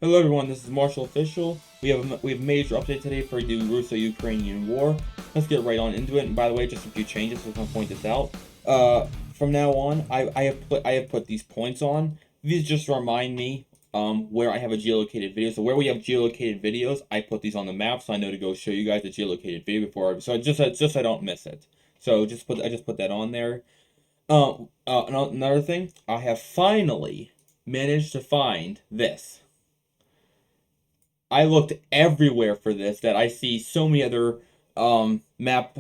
Hello everyone, this is Marshall Official. We have a major update today for the Russo-Ukrainian war. Let's get right on into it. And by the way, just a few changes. I just want to point this out. From now on, I have put these points on. These just remind me where I have a geolocated video. So where we have geolocated videos, I put these on the map so I know to go show you guys the geolocated video before. So just so I don't miss it. So I just put that on there. Another thing, I have finally managed to find this. I looked everywhere for this, that I see so many other map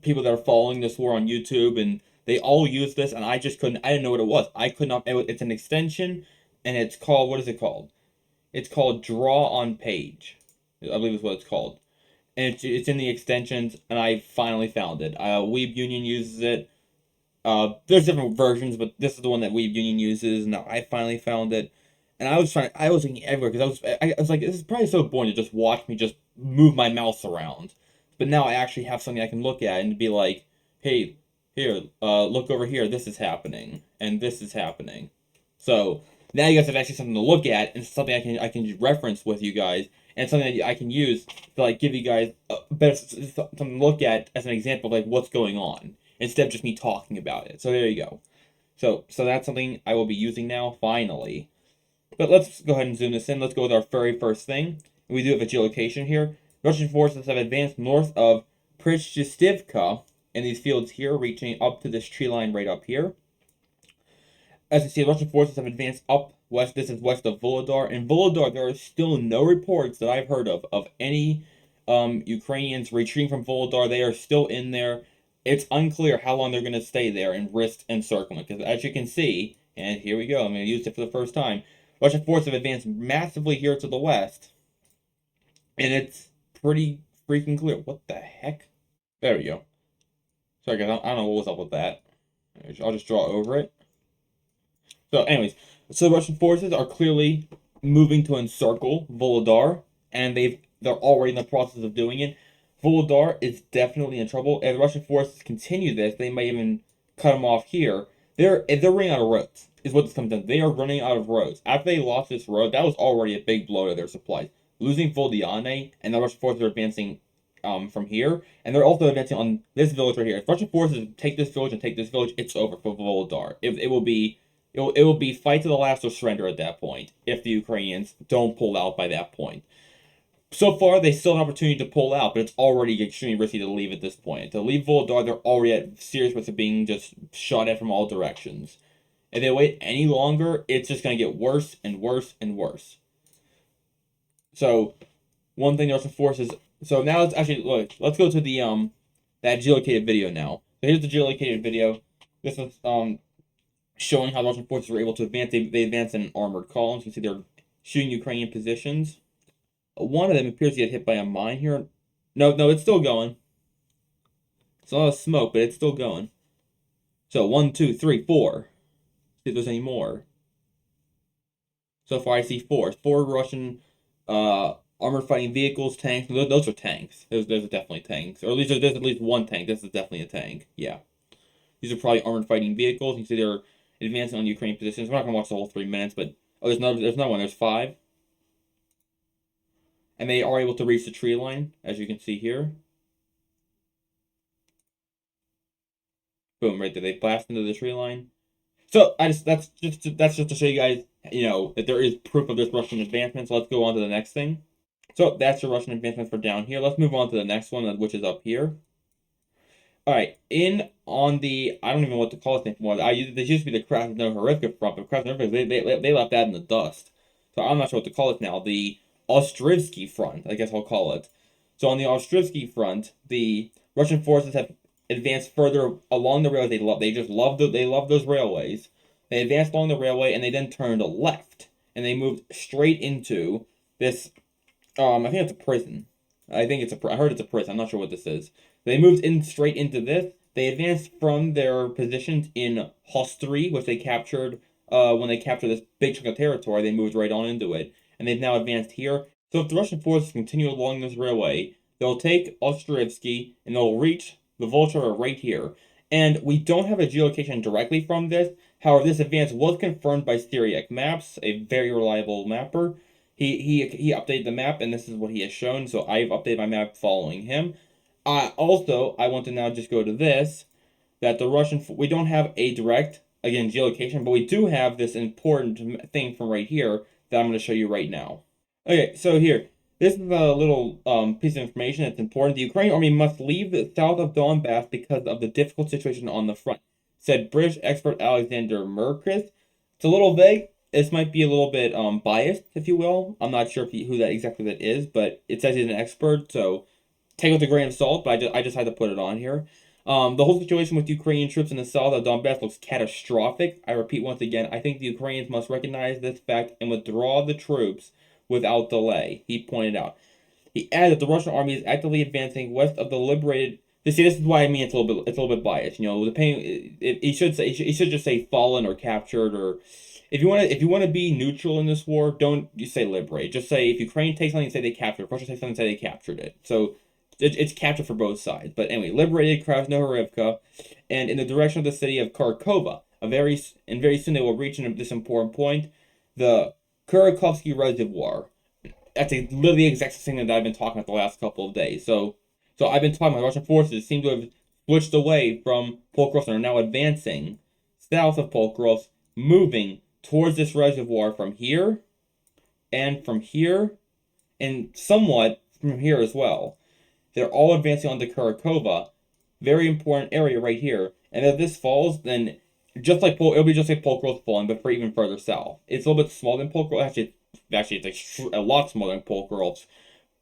people that are following this war on YouTube, and they all use this, and I didn't know what it was. I could not. It's an extension, and it's called, what is it called? It's called Draw on Page, I believe is what it's called, and it's in the extensions, and I finally found it. Weeb Union uses it. There's different versions, but this is the one that Weeb Union uses, and I finally found it. And I was looking everywhere because I was like, this is probably so boring to just watch me just move my mouse around. But now I actually have something I can look at and be like, hey, here, look over here, this is happening, and this is happening. So now you guys have actually something to look at, and something I can reference with you guys, and something that I can use to like give you guys a better something to look at as an example of like what's going on, instead of just me talking about it. So there you go. So that's something I will be using now, finally. But let's go ahead and zoom this in. Let's go with our very first thing. We do have a geolocation here. Russian forces have advanced north of Prishtistivka in these fields here, reaching up to this tree line right up here. As you see, Russian forces have advanced up west. This is west of Vuhledar. In Vuhledar, there are still no reports that I've heard of any Ukrainians retreating from Vuhledar. They are still in there. It's unclear how long they're going to stay there and risk encirclement. Because as you can see, and here we go, I'm going to use it for the first time. Russian forces have advanced massively here to the west. And it's pretty freaking clear. What the heck? There we go. Sorry guys, I don't know what was up with that. I'll just draw over it. So anyways, so the Russian forces are clearly moving to encircle Vuhledar. And they're already in the process of doing it. Vuhledar is definitely in trouble. If the Russian forces continue this, they might even cut them off here. They're running out of roads, is what this comes down to. They are running out of roads. After they lost this road, that was already a big blow to their supplies. Losing Vuhledar, and the Russian forces are advancing from here, and they're also advancing on this village right here. If Russian forces take this village and take this village, it's over for Vuhledar. It will be fight to the last or surrender at that point if the Ukrainians don't pull out by that point. So far, they still have an opportunity to pull out, but it's already extremely risky to leave at this point. To leave Vuhledar, they're already at serious risk of being just shot at from all directions. If they wait any longer, it's just going to get worse and worse and worse. So, one thing the Russian forces... So now let's actually, look, let's go to the, that geolocated video now. So here's the geolocated video. This is, showing how the Russian forces were able to advance. They advanced in armored columns. You can see they're shooting Ukrainian positions. One of them appears to get hit by a mine here. No, it's still going. It's a lot of smoke, but it's still going. So 1, 2, 3, 4. See if there's any more. So far, I see 4. 4 Russian armored fighting vehicles, tanks. Those are tanks. Those are definitely tanks. Or at least there's at least one tank. This is definitely a tank. Yeah. These are probably armored fighting vehicles. You can see they're advancing on Ukrainian positions. We're not going to watch the whole 3 minutes, but... Oh, there's another one. There's 5. And they are able to reach the tree line, as you can see here. Boom, right there. They blast into the tree line. So that's just to show you guys, that there is proof of this Russian advancement. So let's go on to the next thing. So that's your Russian advancement for down here. Let's move on to the next one, which is up here. All right, on the, I don't even know what to call this thing anymore. This used to be the Krasnohorivka front, but Krasnohorivka, they left that in the dust. So I'm not sure what to call it now. The Ostrivsky front, I guess I'll call it. So on the Ostrivsky front, the Russian forces have advanced further along the railway. They love those railways. They advanced along the railway and they then turned left and they moved straight into this. I think it's a prison. I heard it's a prison. I'm not sure what this is. They moved in straight into this. They advanced from their positions in Hostry, which they captured when they captured this big chunk of territory. They moved right on into it. And they've now advanced here. So if the Russian forces continue along this railway, they'll take Ostrivsky and they'll reach the Volchara right here. And we don't have a geolocation directly from this. However, this advance was confirmed by Syriac Maps, a very reliable mapper. He updated the map, and this is what he has shown. So I've updated my map following him. Also, I want to now just go to this, that the Russian, we don't have a direct, again, geolocation, but we do have this important thing from right here that I'm going to show you right now. Okay, so here, this is a little piece of information that's important. The Ukrainian army must leave the south of Donbass because of the difficult situation on the front, said British expert Alexander Merkis. It's a little vague. This might be a little bit biased, if you will. I'm not sure who that exactly that is, but it says he's an expert, so take it with a grain of salt, but I just had to put it on here. The whole situation with Ukrainian troops in the south of Donbass looks catastrophic. I repeat once again, I think the Ukrainians must recognize this fact and withdraw the troops without delay, he pointed out. He added that the Russian army is actively advancing west of the liberated. See, this is why I mean it's a little bit biased. You know, he should just say fallen or captured, or if you want to be neutral in this war, don't you say liberate. Just say if Ukraine takes something, say they captured. If Russia takes something, say they captured it. So it's captured for both sides. But anyway, liberated Krasnohorivka, and in the direction of the city of Kharkova. Very soon they will reach this important point, the Kurakhove Reservoir. That's literally the exact thing that I've been talking about the last couple of days. So I've been talking about Russian forces seem to have switched away from Pokrovsk and are now advancing south of Pokrovsk, moving towards this reservoir from here, and somewhat from here as well. They're all advancing onto Kharkova, very important area right here. And if this falls, then it'll be just like Pokrovsk falling, but for even further south. It's a little bit smaller than Pokrovsk. Actually, it's like a lot smaller than Pokrovsk,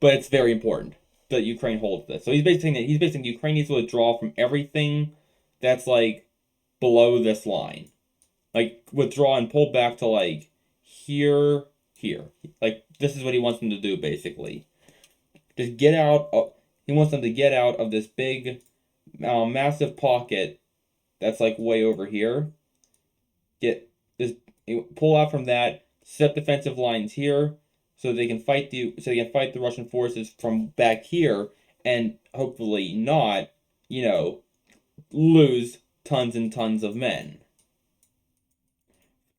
but it's very important that Ukraine holds this. So he's basically saying Ukraine needs to withdraw from everything that's like below this line, like withdraw and pull back to like here. Like this is what he wants them to do basically. Just get out. He wants them to get out of this big, massive pocket that's like way over here. Pull out from that. Set defensive lines here, so they can fight the Russian forces from back here, and hopefully not, lose tons and tons of men.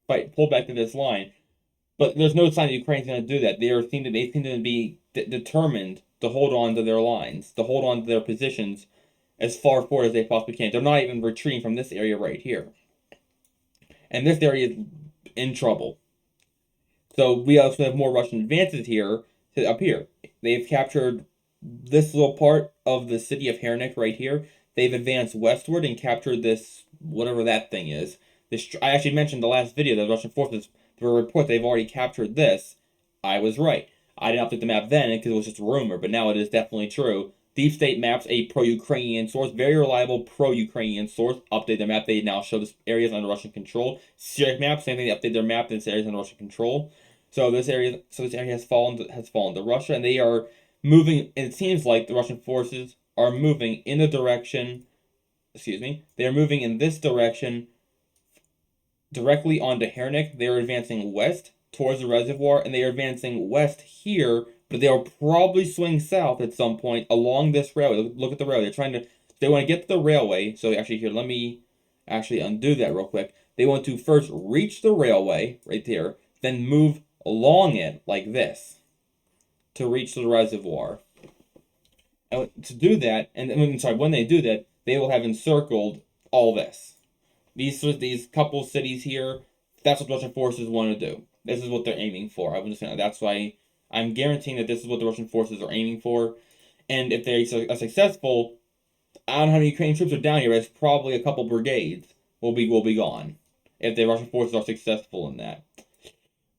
Pull back to this line, but there's no sign that Ukraine's going to do that. They seem to be determined to hold on to their lines, to hold on to their positions as far forward as they possibly can. They're not even retreating from this area right here, and this area is in trouble. So we also have more Russian advances here, up here. They've captured this little part of the city of Hernik right here. They've advanced westward and captured this, whatever that thing is. I actually mentioned in the last video that Russian forces, through a report, they've already captured this. I was right. I didn't update the map then because it was just a rumor, but now it is definitely true. Deep State Maps, a pro-Ukrainian source, very reliable pro-Ukrainian source, update their map. They now show this areas under Russian control. Syriac Maps, same thing. They update their map. This areas under Russian control. So this area has fallen to Russia, and they are moving. And it seems like the Russian forces are moving in the direction. Excuse me. They are moving in this direction, directly onto Hernik. They are advancing west towards the reservoir, and they are advancing west here. But they'll probably swing south at some point along this railway. Look at the railway. They want to get to the railway. So actually here, let me actually undo that real quick. They want to first reach the railway right there, then move along it like this to reach the reservoir. And to do that, when they do that, they will have encircled all this. These couple cities here, that's what Russian forces want to do. This is what they're aiming for. That's why I'm guaranteeing that this is what the Russian forces are aiming for. And if they are successful, I don't know how many Ukrainian troops are down here, but it's probably a couple brigades will be gone if the Russian forces are successful in that.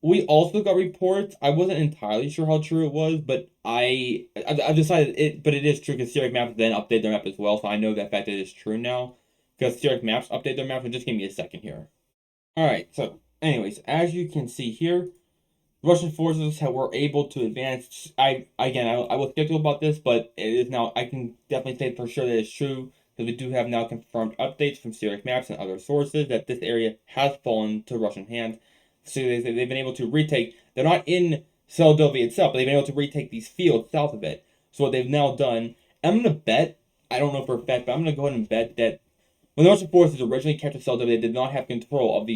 We also got reports. I wasn't entirely sure how true it was, but I decided it. But it is true because Syriac Maps then update their map as well, so I know that fact that it is true now because Syriac Maps update their map. So just give me a second here. All right. So, anyways, as you can see here, Russian forces were able to advance. I was skeptical about this, but it is now. I can definitely say for sure that it's true because we do have now confirmed updates from Syriac Maps and other sources that this area has fallen to Russian hands. So they've been able to retake. They're not in Seldovia itself, but they've been able to retake these fields south of it. So what they've now done, I'm going to bet, I don't know for a fact, but I'm going to go ahead and bet that when the Russian forces originally captured Seldovia, they did not have control of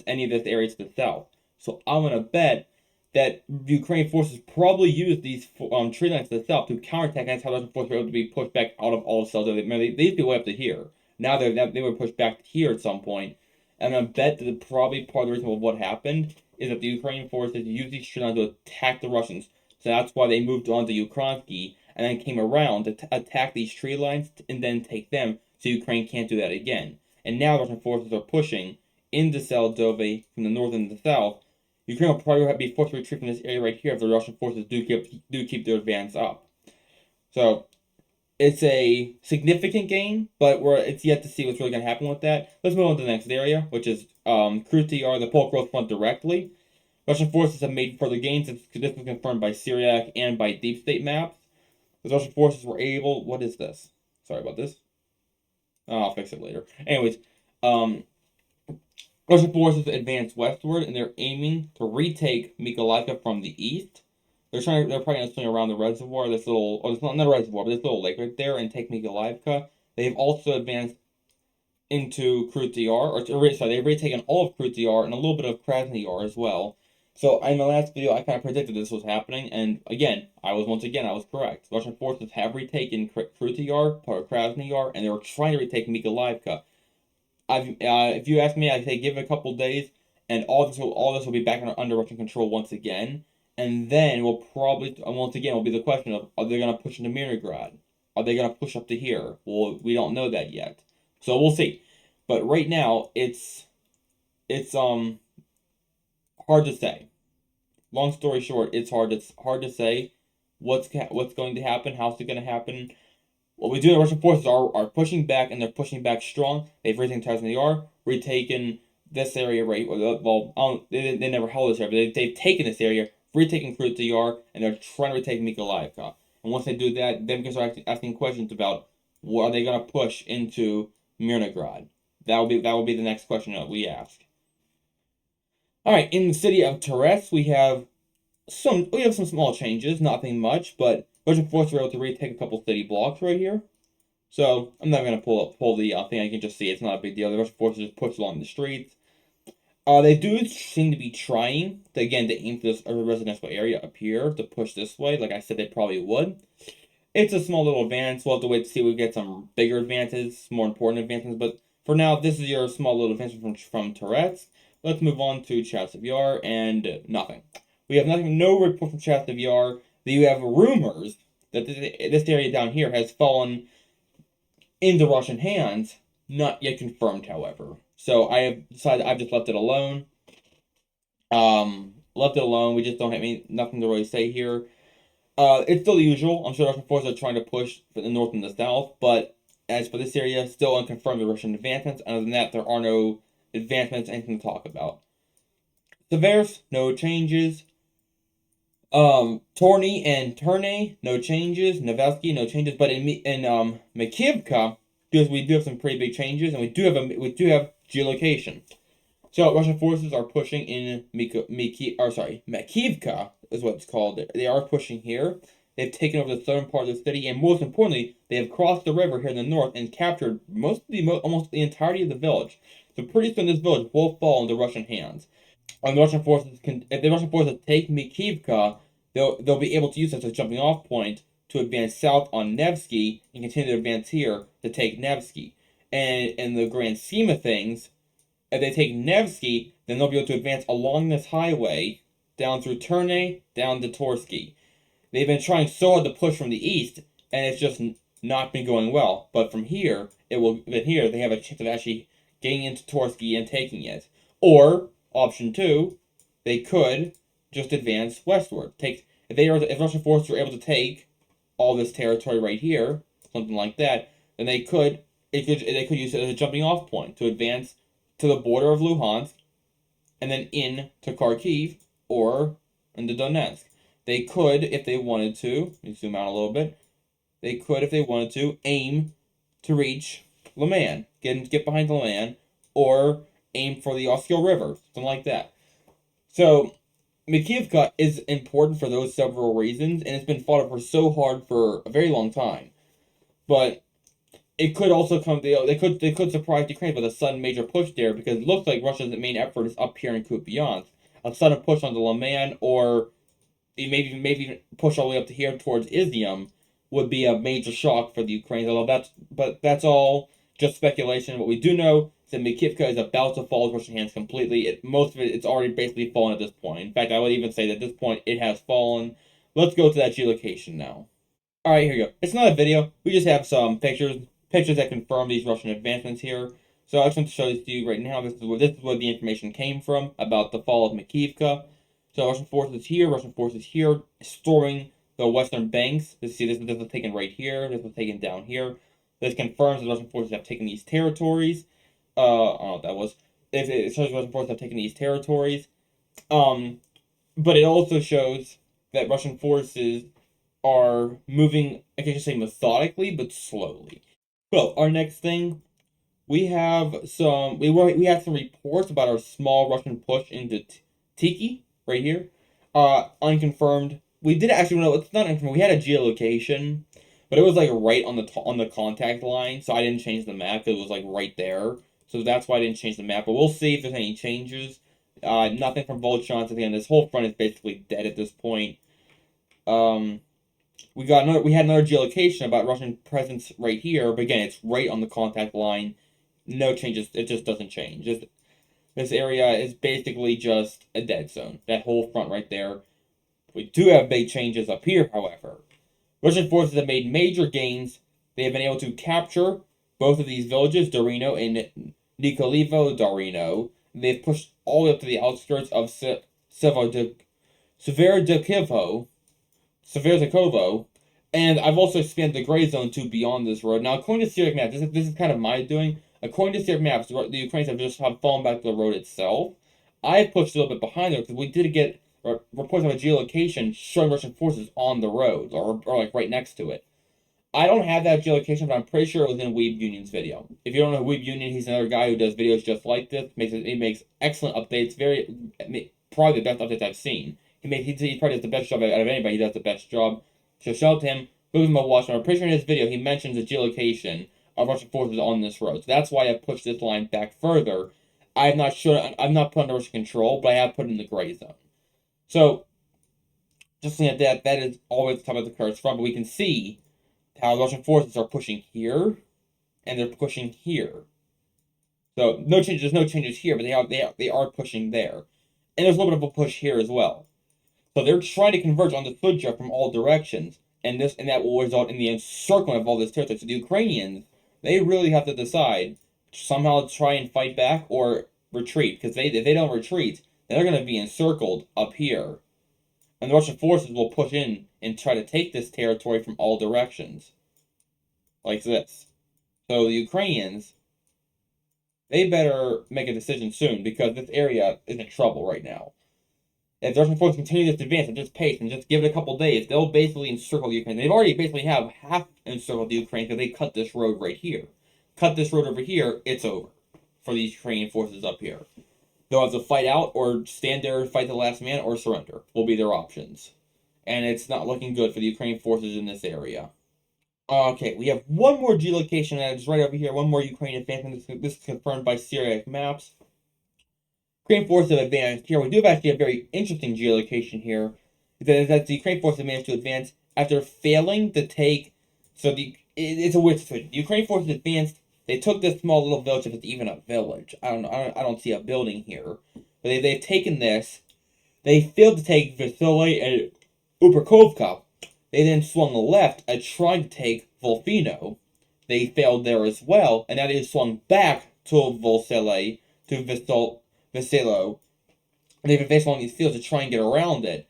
any of this area to the south. So I'm going to bet that Ukrainian forces probably used these tree lines to the south to counterattack, and that's how Russian forces were able to be pushed back out of all of Seldova. They used to be way up to here. Now they were pushed back here at some point, and I bet that probably part of the reason of what happened is that the Ukrainian forces used these tree lines to attack the Russians. So that's why they moved on to Ukrainsky and then came around to attack these tree lines and then take them, so Ukraine can't do that again. And now Russian forces are pushing into Seldova from the north and the south. Ukraine will probably be forced to retreat from this area right here if the Russian forces do keep their advance up. So it's a significant gain, but it's yet to see what's really going to happen with that. Let's move on to the next area, which is Krutiyar, the Polk front directly. Russian forces have made further gains. This was confirmed by Syriac and by Deep State maps. The Russian forces were able. What is this? Sorry about this. Oh, I'll fix it later. Anyways, Russian forces advance westward, and they're aiming to retake Mykolaiv from the east. They're probably going to swing around the reservoir, this little, it's not a reservoir, but this little lake right there, and take Mykolaiv. They've also advanced into Krutiyar, they've retaken all of Krutiyar and a little bit of Krasnyar as well. So in the last video, I kind of predicted this was happening, and again, I was correct. Russian forces have retaken Krutiyar, Krasnyar, and they were trying to retake Mykolaiv. If you ask me, I'd say give it a couple days, and all this will be back under Russian control once again. And then we'll probably once again will be the question of, are they going to push into Mirnograd? Are they going to push up to here? Well, we don't know that yet, so we'll see. But right now, it's hard to say. Long story short, it's hard to say what's going to happen, how's it going to happen. What we do, the Russian forces are pushing back, and they're pushing back strong. They've retaken Krasnyar, retaken this area right. Well, they never held this area, but they've taken this area, retaken Krutiyar, and they're trying to retake Mykolaiv. And once they do that, then we can start asking questions about what are they going to push into Mirnograd. That will be the next question that we ask. All right, in the city of Terez, we have some small changes, nothing much, but Russian forces were able to retake a couple city blocks right here. So I'm not going to pull the thing. I can just see it's not a big deal. The Russian forces just push along the streets. They do seem to be trying to aim for this residential area up here to push this way. Like I said, they probably would. It's a small little advance. We'll have to wait to see if we get some bigger advances, more important advances. But for now, this is your small little advance from Terez. Let's move on to Chasiv Yar, and nothing. We have nothing, no report from Chasiv Yar. You have rumors that this area down here has fallen into Russian hands, not yet confirmed, however. So I have decided I've just left it alone. We just don't have nothing to really say here. It's still the usual. I'm sure Russian forces are trying to push for the north and the south, but as for this area, still unconfirmed the Russian advancements. Other than that, there are no advancements, anything to talk about. Seversk, no changes. Torny and Turney, no changes. Nevelsky, no changes. But in Makivka, because we do have some pretty big changes, and we do have geolocation. So Russian forces are pushing in Makivka is what it's called. They are pushing here. They've taken over the southern part of the city, and most importantly, they have crossed the river here in the north and captured almost the entirety of the village. So pretty soon, this village will fall into Russian hands. And the Russian forces if the Russian forces take Makivka, they'll be able to use this as a jumping off point to advance south on Nevsky and continue to advance here to take Nevsky. And in the grand scheme of things, if they take Nevsky, then they'll be able to advance along this highway down through Turney, down to Torsky. They've been trying so hard to push from the east, and it's just not been going well. But from here, they have a chance of actually getting into Torsky and taking it. Or option 2, they could just advance westward. If Russian forces are able to take all this territory right here, something like that, then they could use it as a jumping off point to advance to the border of Luhansk, and then in to Kharkiv or into Donetsk. They could, if they wanted to, let me zoom out a little bit, they could, if they wanted to, aim to reach Liman, get behind Liman, or aim for the Oskil River, something like that. So, Makivka is important for those several reasons, and it's been fought for so hard for a very long time. But it could also they could surprise Ukraine with a sudden major push there, because it looks like Russia's main effort is up here in Kupiansk. a sudden push on the Liman, or maybe even push all the way up to here towards Izium would be a major shock for the Ukrainians. Although that's all just speculation. What we do know is that Makivka is about to fall into Russian hands completely. Most of it's already basically fallen at this point. In fact, I would even say that at this point it has fallen. Let's go to that geolocation now. All right, here we go. It's not a video. We just have some pictures that confirm these Russian advancements here. So I just want to show this to you right now. This is where the information came from about the fall of Makivka. So Russian forces here, storming the western banks. This was taken right here. This was taken down here. This confirms that Russian forces have taken these territories. I don't know what that was. It shows Russian forces have taken these territories. But it also shows that Russian forces are moving, I can just say methodically, but slowly. Well, our next thing, we have we had some reports about our small Russian push into Tiki right here. Unconfirmed. We did actually know it's not unconfirmed. We had a geolocation, but it was like right on the contact line, so I didn't change the map. It was like right there, so that's why I didn't change the map. But we'll see if there's any changes. Nothing from Volchans at the end. This whole front is basically dead at this point. We had another geolocation about Russian presence right here, but again, it's right on the contact line. No changes. It just doesn't change. This area is basically just a dead zone. That whole front right there. We do have big changes up here, however. Russian forces have made major gains. They have been able to capture both of these villages, Darino and Nikolivo Darino. They've pushed all the way up to the outskirts of Severzakovo, and I've also expanded the gray zone to beyond this road. Now, according to Syriac maps, this is kind of my doing. According to Syriac maps, the Ukrainians have fallen back to the road itself. I've pushed a little bit behind there because we did get reports of a geolocation showing Russian forces on the road, or like right next to it. I don't have that geolocation, but I'm pretty sure it was in Weeb Union's video. If you don't know Weeb Union, he's another guy who does videos just like this. He makes excellent updates, probably the best updates I've seen. He probably does the best job out of anybody. He does the best job. So shout out to him. Give him a watch. I'm pretty sure in his video he mentions the geolocation of Russian forces on this road. So that's why I pushed this line back further. I'm not put under Russian control, but I have put in the gray zone. So just looking at that is always the top of the KURSK front, but we can see how the Russian forces are pushing here, and they're pushing here. So there's no changes here, but they are pushing there. And there's a little bit of a push here as well. So they're trying to converge on the Vuhledar from all directions, and that will result in the encirclement of all this territory. So the Ukrainians, they really have to decide somehow to try and fight back or retreat, because if they don't retreat, they're going to be encircled up here, and the Russian forces will push in and try to take this territory from all directions, like this. So the Ukrainians, they better make a decision soon, because this area is in trouble right now. If the Russian forces continue this advance at this pace and just give it a couple days, they'll basically encircle the Ukraine. They've already basically have half encircled the Ukraine because they cut this road right here. Cut this road over here, it's over for these Ukrainian forces up here. They'll have to fight out or stand there and fight the last man or surrender will be their options. And it's not looking good for the Ukrainian forces in this area. Okay, we have one more geolocation that is right over here. One more Ukrainian advancement. This is confirmed by Syriac maps. Ukrainian forces have advanced here. We do have actually a very interesting geolocation here. That the Ukrainian forces have managed to advance after failing to take. So it's a weird situation. The Ukrainian forces advanced. They took this small little village, if it's even a village. I don't know. I don't see a building here. But they've taken this. They failed to take Vasily and Uperkovka. They then swung left and tried to take Volfino. They failed there as well, and now they swung back to Volsele, to Vasilo. And they've advanced along these fields to try and get around it.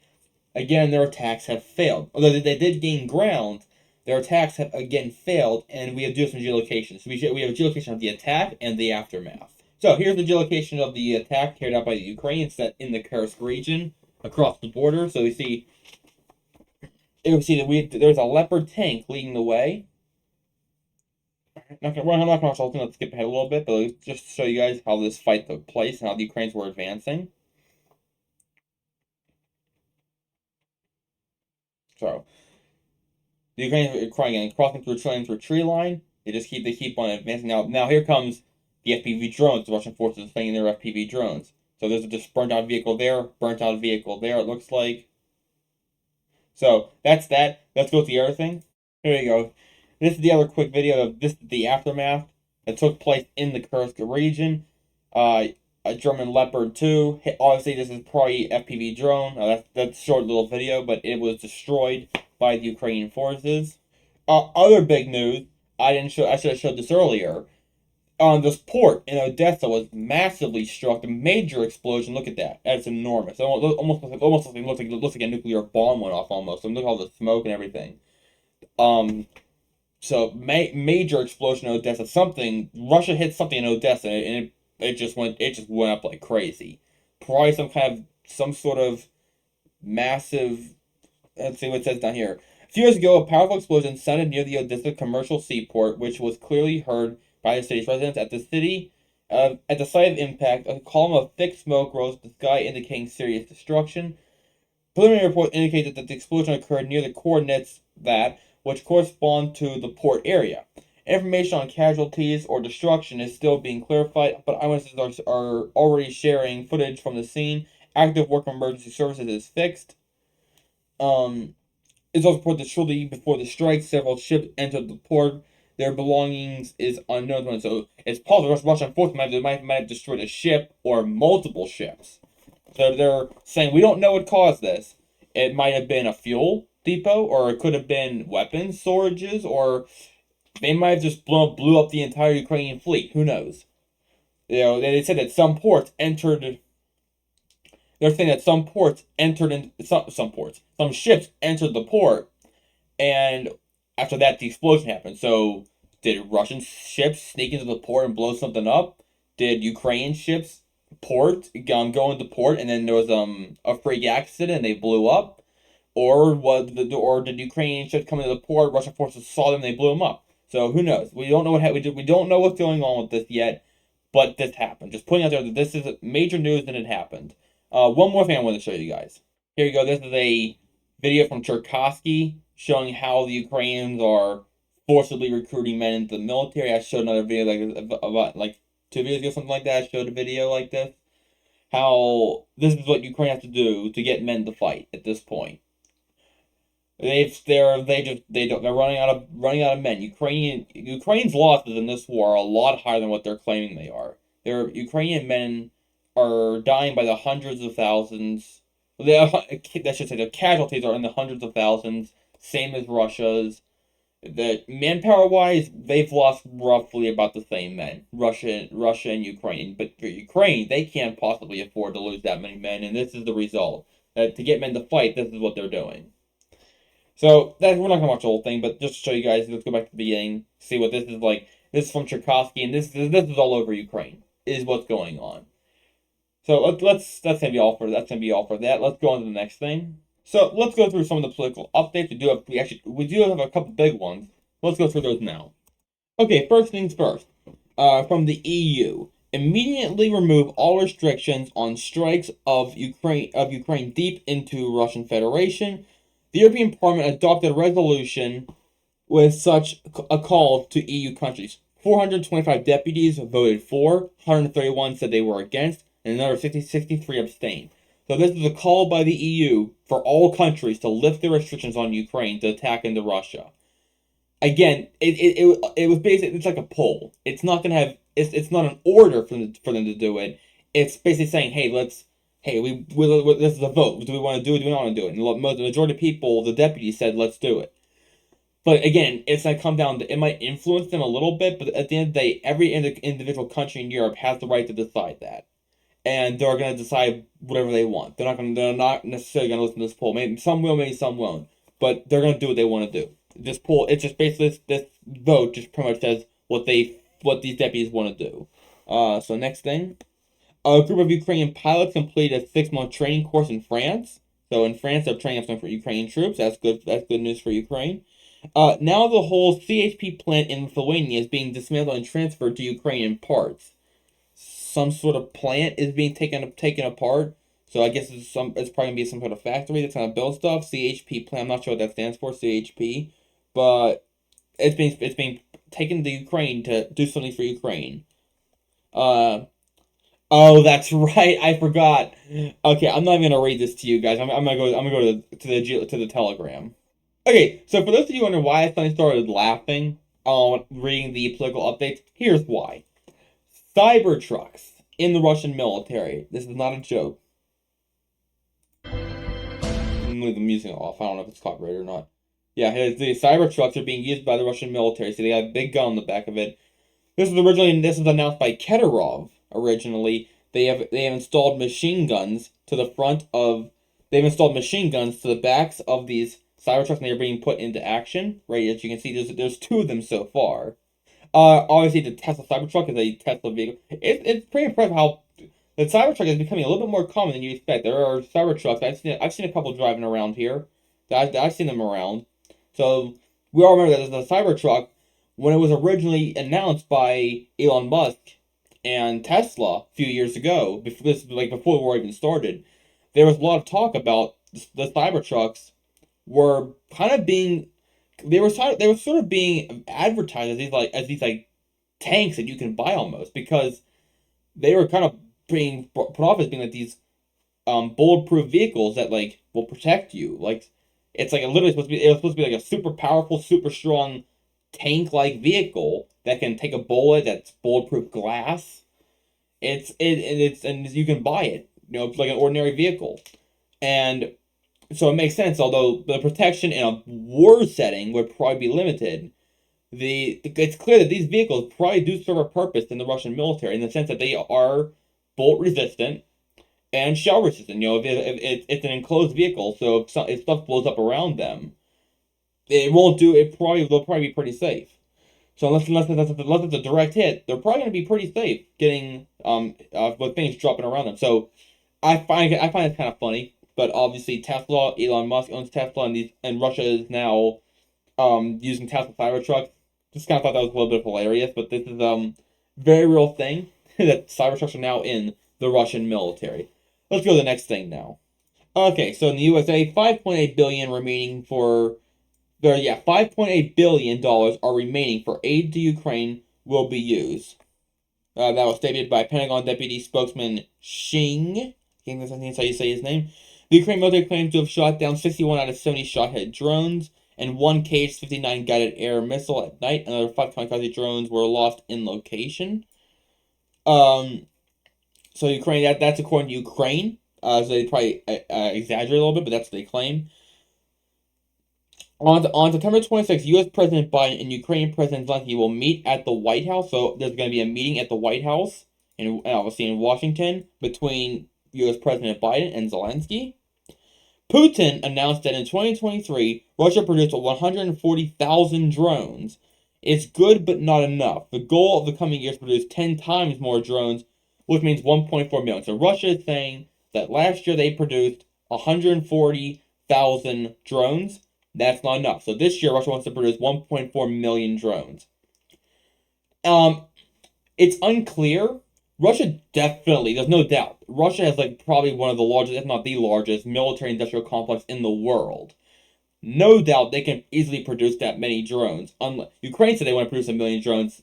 Again, their attacks have failed. Although they did gain ground, their attacks have again failed, and we have to do some geolocations. So we have a geolocation of the attack and the aftermath. So here's the geolocation of the attack carried out by the Ukrainians that in the Kursk region across the border. So we see that there's a leopard tank leading the way. I'm not going to watch all let's skip ahead a little bit, but just to show you guys how this fight took place and how the Ukrainians were advancing. So the Ukrainians are crossing through a tree line. They keep on advancing. Now here comes the FPV drones. The Russian forces are sending their FPV drones. So there's a just burnt out vehicle there, burnt out vehicle there, it looks like. So that's that. Let's go to the other thing. Here you go. This is the other quick video of this the aftermath that took place in the Kursk region. Uh, a German Leopard 2. Obviously, this is probably FPV drone. That's a short little video, but it was destroyed by the Ukrainian forces. Other big news. I didn't show. I should have showed this earlier. This port in Odessa was massively struck. A major explosion. Look at that. That's enormous. It looks like a nuclear bomb went off almost. And look at all the smoke and everything. Um, so major explosion in Odessa. Something Russia hit something in Odessa, and it just went up like crazy. Probably some sort of massive. Let's see what it says down here. A few years ago, a powerful explosion sounded near the Odessa commercial seaport, which was clearly heard by the city's residents. At the site of impact, a column of thick smoke rose to the sky, indicating serious destruction. Preliminary reports indicated that the explosion occurred near the coordinates which correspond to the port area. Information on casualties or destruction is still being clarified, but eyewitnesses are already sharing footage from the scene. Active work of emergency services is fixed. It's also reported that shortly before the strike, several ships entered the port. Their belongings is unknown. So it's possible Russian forces might have destroyed a ship or multiple ships. So they're saying we don't know what caused this. It might have been a fuel depot, or it could have been weapons storages, or they might have just blew up the entire Ukrainian fleet. Who knows? You know, they said that some ports entered. They're saying that some ships entered the port, and after that, the explosion happened. So, did Russian ships sneak into the port and blow something up? Did Ukrainian ships go into port, and then there was a freak accident and they blew up? Or did Ukrainian ships come into the port? Russian forces saw them, and they blew them up. So who knows? We don't know we don't know what's going on with this yet, but this happened. Just putting out there that this is major news and it happened. One more thing I want to show you guys. Here you go. This is a video from KURSK showing how the Ukrainians are forcibly recruiting men into the military. I showed another video about 2 videos ago, something like that. I showed a video like this. How this is what Ukraine has to do to get men to fight at this point. They're running out of men. Ukraine's losses in this war are a lot higher than what they're claiming they are. Their Ukrainian men are dying by the hundreds of thousands. I should say the casualties are in the hundreds of thousands, same as Russia's. The manpower wise, they've lost roughly about the same men, Russia and Ukraine. But for Ukraine, they can't possibly afford to lose that many men, and this is the result. That to get men to fight, this is what they're doing. So we're not gonna watch the whole thing, but just to show you guys, let's go back to the beginning, see what this is like. This is from KURSK, and this is all over Ukraine. Is what's going on. So that's gonna be all for that. Let's go on to the next thing. So let's go through some of the political updates. We do have a couple big ones. Let's go through those now. Okay, first things first. From the EU, immediately remove all restrictions on strikes of Ukraine deep into Russian Federation. The European Parliament adopted a resolution with such a call to EU countries. 425 deputies voted for, 131 said they were against, and another 63 abstained. So this is a call by the EU for all countries to lift their restrictions on Ukraine to attack into Russia. Again, it was basically, it's like a poll. It's not gonna have it's not an order for them to do it. It's basically saying, hey, this is a vote. Do we want to do it? Do we not want to do it? And the majority of people, the deputies, said let's do it. But again, it's going to come down to, it might influence them a little bit, but at the end of the day, every individual country in Europe has the right to decide that. And they're going to decide whatever they want. They're not necessarily going to listen to this poll. Maybe some will, maybe some won't. But they're going to do what they want to do. This poll, it's just basically, this vote just pretty much says what these deputies want to do. So next thing. A group of Ukrainian pilots completed a 6-month training course in France. So in France, they're training up for Ukrainian troops. That's good. That's good news for Ukraine. Now the whole CHP plant in Lithuania is being dismantled and transferred to Ukrainian parts. Some sort of plant is being taken apart. So I guess it's probably gonna be some sort of factory that's gonna build stuff. CHP plant. I'm not sure what that stands for. CHP, but it's being taken to Ukraine to do something for Ukraine. Oh, that's right. I forgot. Okay, I'm not even gonna read this to you guys. I'm gonna go to the Telegram. Okay, so for those of you wondering why I suddenly started laughing on reading the political updates, here's why. Cybertrucks in the Russian military. This is not a joke. I'm gonna leave the music off. I don't know if it's copyrighted or not. Yeah, the Cybertrucks are being used by the Russian military, so they got a big gun on the back of it. This was announced by Kedorov originally. They have installed machine guns to the front of they've installed machine guns to the backs of these Cybertrucks, and they're being put into action. Right, as you can see, there's two of them so far. Obviously the Tesla Cybertruck is a Tesla vehicle. It's pretty impressive how the Cybertruck is becoming a little bit more common than you expect. There are Cybertrucks. I've seen a couple driving around here. I've seen them around. So we all remember that the Cybertruck, when it was originally announced by Elon Musk and Tesla a few years ago, before the war even started, there was a lot of talk about the Cybertrucks were kind of being they were sort of being advertised as these like tanks that you can buy almost, because they were kind of being put off as being like these bulletproof vehicles that like will protect you. Like it's like literally supposed to be, it was supposed to be like a super powerful, super strong tank like vehicle that can take a bullet, that's bulletproof glass. And you can buy it, it's like an ordinary vehicle. And so it makes sense, although the protection in a war setting would probably be limited. It's clear that these vehicles probably do serve a purpose in the Russian military in the sense that they are bolt resistant and shell resistant. If it's an enclosed vehicle, so if stuff blows up around them, it won't do it. They'll probably be pretty safe. So unless it's a direct hit, they're probably going to be pretty safe getting with things dropping around them. So I find it kind of funny, but obviously Elon Musk owns Tesla, and Russia is now using Tesla Cybertrucks. Just kind of thought that was a little bit hilarious, but this is very real thing that Cybertrucks are now in the Russian military. Let's go to the next thing now. Okay, so in the USA, 5.8 billion remaining for there. Yeah, $5.8 billion are remaining for aid to Ukraine will be used. That was stated by Pentagon Deputy Spokesman Shing. I think that's how you say his name. The Ukraine military claims to have shot down 61 out of 70 shot-head drones and one KH-59 guided air missile at night. Another 5 kamikaze drones were lost in location. So Ukraine, that's according to Ukraine. So they probably exaggerate a little bit, but that's what they claim. On September 26th, U.S. President Biden and Ukrainian President Zelensky will meet at the White House. So there's going to be a meeting at the White House, obviously in Washington, between U.S. President Biden and Zelensky. Putin announced that in 2023, Russia produced 140,000 drones. It's good, but not enough. The goal of the coming years is to produce 10 times more drones, which means 1.4 million. So Russia is saying that last year they produced 140,000 drones. That's not enough. So this year, Russia wants to produce 1.4 million drones. It's unclear. Russia definitely, there's no doubt, Russia has like probably one of the largest, if not the largest, military-industrial complex in the world. No doubt they can easily produce that many drones. Ukraine said they want to produce 1 million drones.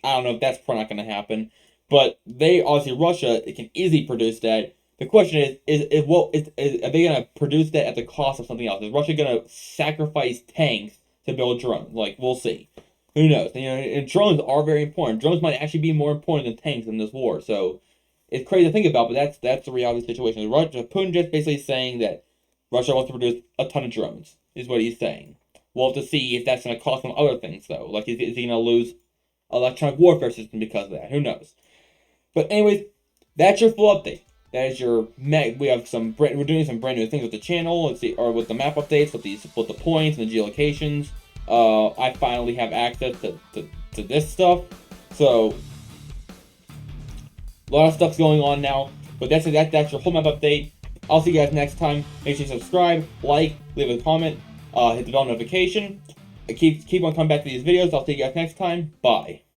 I don't know if that's probably not going to happen. But Russia, it can easily produce that. The question are they going to produce that at the cost of something else? Is Russia going to sacrifice tanks to build drones? Like, we'll see. Who knows? And drones are very important. Drones might actually be more important than tanks in this war. So it's crazy to think about, but that's the reality of the situation. Putin just basically saying that Russia wants to produce a ton of drones, is what he's saying. We'll have to see if that's going to cost them other things, though. Like, is he going to lose electronic warfare system because of that? Who knows? But anyways, that's your full update. That is your we're doing some brand new things with the channel. Let's see, or with the map updates, with the points and the geolocations. I finally have access to this stuff. So a lot of stuff's going on now. But that's your whole map update. I'll see you guys next time. Make sure you subscribe, like, leave a comment, hit the bell notification. Keep on coming back to these videos. I'll see you guys next time. Bye.